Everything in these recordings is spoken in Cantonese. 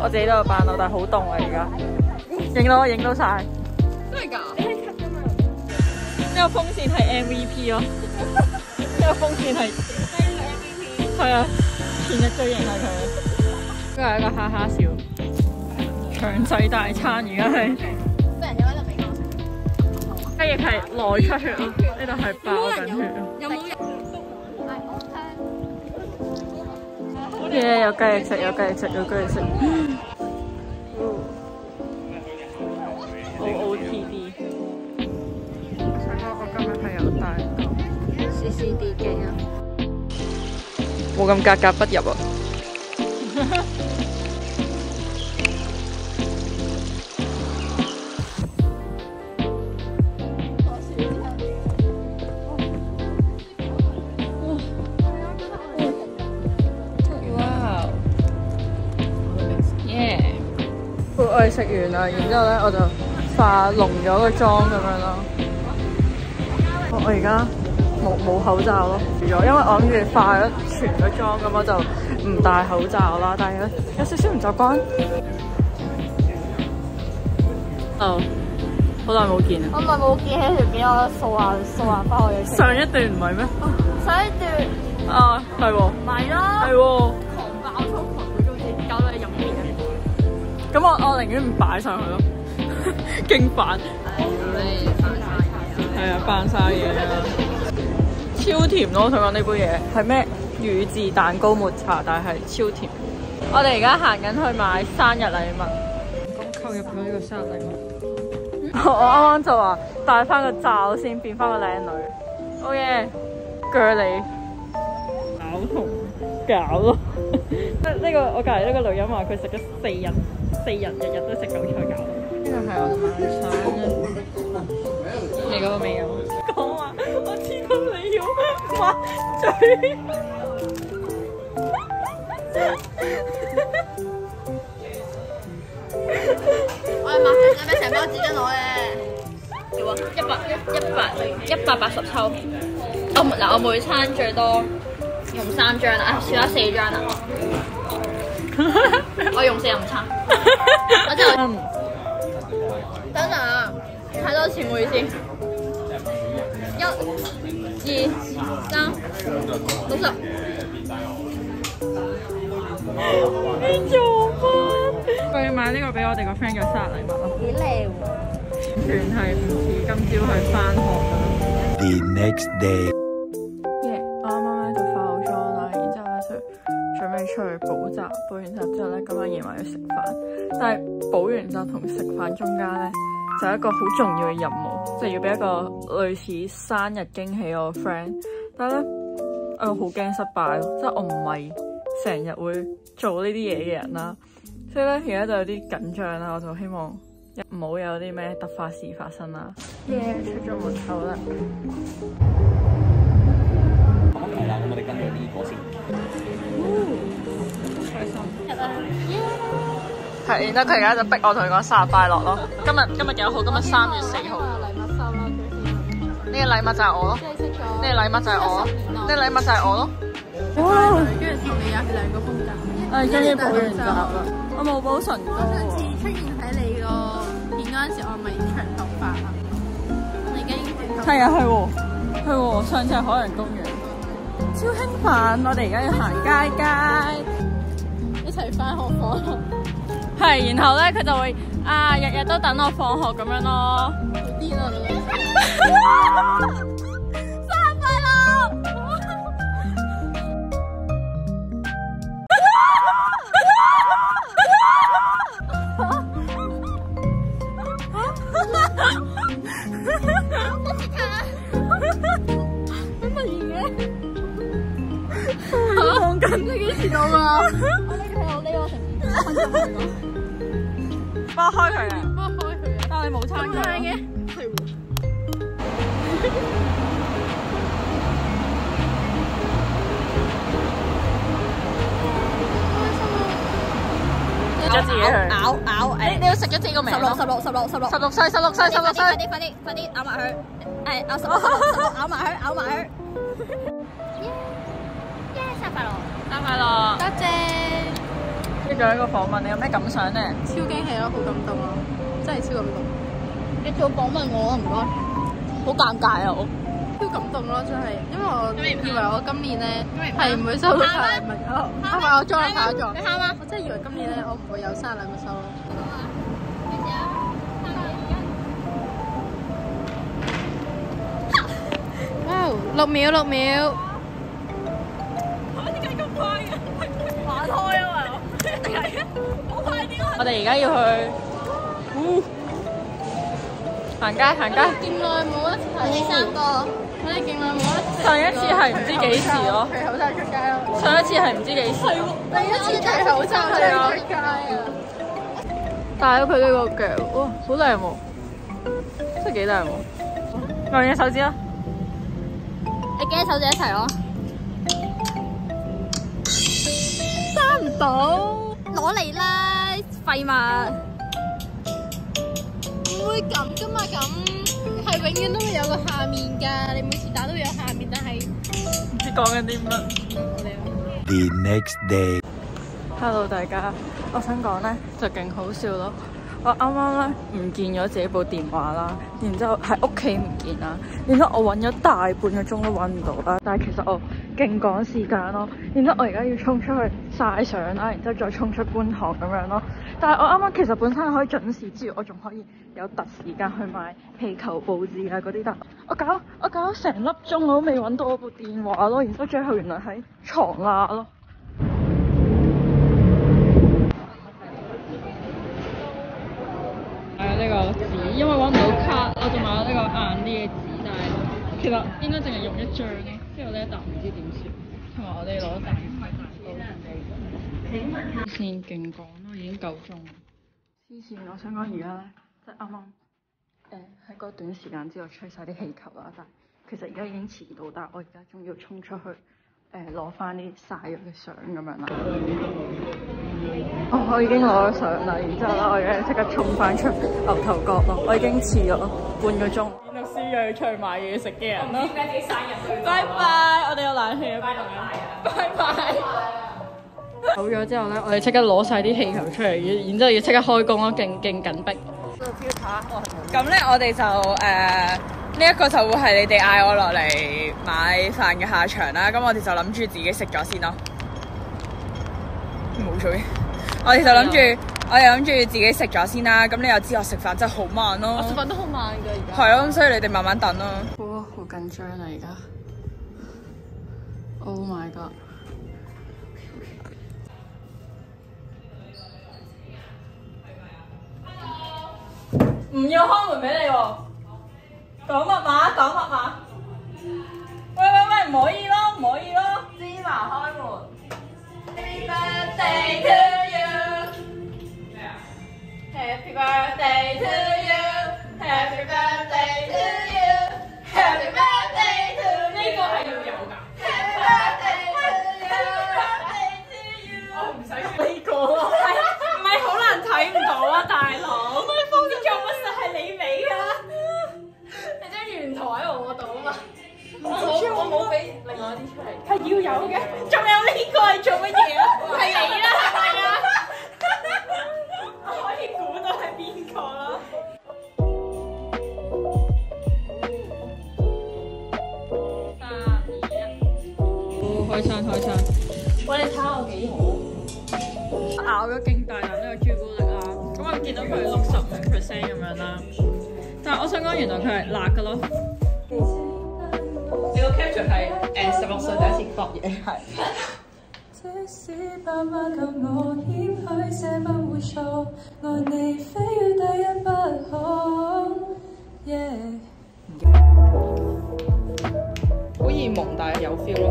我自己都有扮到，但係好凍啊而家。影到晒。真係㗎？呢個風扇係 MVP 咯，呢個風扇係 MVP。係啊，前日最型係佢。呢個係一個哈哈笑。強勢大餐而家係。俾人有喺度俾我食。雞翼係內出血咯，呢度係爆緊血咯。有冇人？耶！有雞翼食，有雞翼食，有雞翼食。OOTD。我今日係有帶 CCD 機啊，冇咁格格不入啊。我哋食完啦，然之後咧我就化濃咗個妝咁樣咯。我而家冇口罩咯，因為我諗住化咗全個妝咁，我就唔戴口罩啦。但係有少少唔習慣。好耐冇見啊！我咪冇見起條片，我掃下翻我嘅。上一段唔係咩？上一段啊，係喎。咪咯。係喎。狂爆粗狂嗰種嘢，搞到你入面嘅。咁我寧願唔擺上去咯，勁煩。係啊，扮晒嘢啊！超甜咯！我想講呢杯嘢係咩？乳治蛋糕抹茶，但係超甜。我哋而家行緊去買生日禮物，咁購入咗呢個生日禮物。我啱啱就話戴翻個罩先，變翻個靚女。好嘢，鋸你搞同搞咯！呢個我隔離呢個女人話佢食咗4日，日日都食韭菜餃。呢個係我晚餐啊！你嗰個未有？講話我知道你要抹嘴。我係抹嘴使咩成包紙巾攞嘅？要啊，180抽。我每餐最多用3張啦，少咗4張啦。我用4日午餐。我真係等陣啊！太多錢唔好意思。1、2、3、60。你做乜？我要買呢個俾我哋個 friend 嘅生日禮物咯。幾靚喎！完全係唔似今朝去返學咁。The next day。我啱啱咧就化好妝啦，然之後咧就準備出去補習，補完習之後咧今晚夜晚要食飯，但係補完習同食飯中間咧就係一個好重要嘅任務，就係要俾一個類似生日驚喜我個 friend， 但係咧我好驚失敗咯，即係我唔係成日會做呢啲嘢嘅人啦，所以咧而家就有啲緊張啦，我就希望唔好有啲咩突發事發生啦。出咗門口啦。係啦，咁我哋跟住呢個先。開心。係，然之後佢而家就逼我同佢講生日快樂咯。今日幾多號？今日3月4號。禮物收啦，呢個禮物就係我咯。呢個禮物就係我咯。呢個禮物就係我咯。哇！跟住同你有2個風格。終於補完習啦。我冇補唇膏。我上次出現喺你個片嗰陣時，我咪長頭髮啊。我而家已經短頭髮。係啊，係喎，係喎。上次係海洋公園。超興奮！我哋而家要行街，一齊返學放學。係，然後咧佢就會日日都等我放學咁樣咯。好癲啊你！生日快樂！乜嘢嘅？講緊你幾時到啊？我呢個成幫我開佢啊！幫我開佢啊！但係你冇撐佢嘅，係喎。食咗自己去。咬你要食咗自己個名。16歲，快啲咬埋佢！咬16咬埋佢！耶！生日快樂！生日快樂！多謝。做一個訪問，你有咩感想咧？超驚喜咯，好感動咯，真係超感動。你做訪問我啊，唔該。好尷尬啊我。超感動咯，真係，因為我以為我今年咧係唔會收到生日禮物㗎。係咪我裝啦？下一裝。你喊啊！我真係以為今年咧我唔會有生日禮物收咯。哇！6秒，6秒。點解咁快嘅？玩開啊嘛！係啊，好快啲啊！我哋而家要去行街行街。勁耐冇一齊。你3個。我哋勁耐冇一齊。上一次係唔知幾時咯。除口罩出街咯。上一次係唔知幾時。第一次除口罩出街啊！戴咗佢呢個腳，哇，好靚喎，真係幾靚喎。用隻手指啦。你幾隻手指一齊咯？揸唔到。攞嚟啦，廢物！唔會咁噶嘛，咁係永遠都會有個下面㗎。你每次打都會有下面，但係唔知講緊啲乜。The next day. Hello 大家，我想講咧就勁好笑咯。我啱啱咧唔見咗自己部電話啦，然之後喺屋企唔見啦，然之後我揾咗大半個鐘都揾唔到啦。但係其實我勁趕時間咯，然之後我而家要衝出去曬相啦，然之後再衝出觀塘咁樣咯。但係我啱啱其實本身可以準時之餘，我仲可以有特時間去買氣球佈置啊嗰啲，但我搞咗成粒鐘我都未揾到我部電話咯，然之後最後原來喺床罅咯。呢個紙，因為揾唔到卡，我仲買咗呢個硬啲嘅紙，但係其實應該淨係用一張咯。之後呢一沓唔知點算，同埋我哋攞大線勁趕咯，已經夠鐘。黐線！我想講而家咧，即係啱啱喺個短時間之內吹晒啲氣球啦，但係其實而家已經遲到，但係我而家仲要衝出去攞翻啲曬咗嘅相咁樣啦。我已經攞咗相啦，然之後咧，我而家即刻衝翻出牛頭角咯。我已經遲咗半個鐘。律師又要出去買嘢食嘅人咯。點解自己生日？拜拜！我哋有冷氣啊，拜拜！拜拜！走咗之後咧，我哋即刻攞晒啲氣球出嚟，然之後要即刻開工咯，勁緊迫。咁咧，我哋就呢一個就會係你哋嗌我落嚟買飯嘅下場啦。咁我哋就諗住自己食咗先咯。冇咗嘅。我哋就諗住自己食咗先啦。咁你又知我食飯真係好慢咯。我食飯都好慢㗎而家。係咯，所以你哋慢慢等咯。哇，好緊張啊而家。Oh my god！ 唔要開門俾你喎。講密碼。喂，唔可以咯，芝麻開門。Happy birthday to you。咩啊 ？Happy birthday to you。Happy birthday to you。Happy birthday to you。呢個係要有㗎。Happy birthday to you。我唔使呢個咯。唔係好難睇唔到啊，大佬。你做乜事係你俾㗎？你張原圖喺我度啊嘛。我冇俾另外一啲出嚟，係要有嘅。仲有呢個係做乜嘢啊？係你啦，係啊！我可以估到係邊個啦。3、2、1，開餐！喂，你睇下我幾好，咬咗勁大啖呢個朱古力啦。咁我見到佢係65% 咁樣啦，但係我想講原來佢係辣㗎咯。你個 caption 係16歲第一次搏嘢，係。即使爸媽教我謙虛些不會錯，愛你非要第一不可。好易蒙，但係有 feel 咯。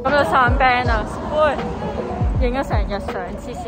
咁就散 band 啦，喂，影咗成日相黐線。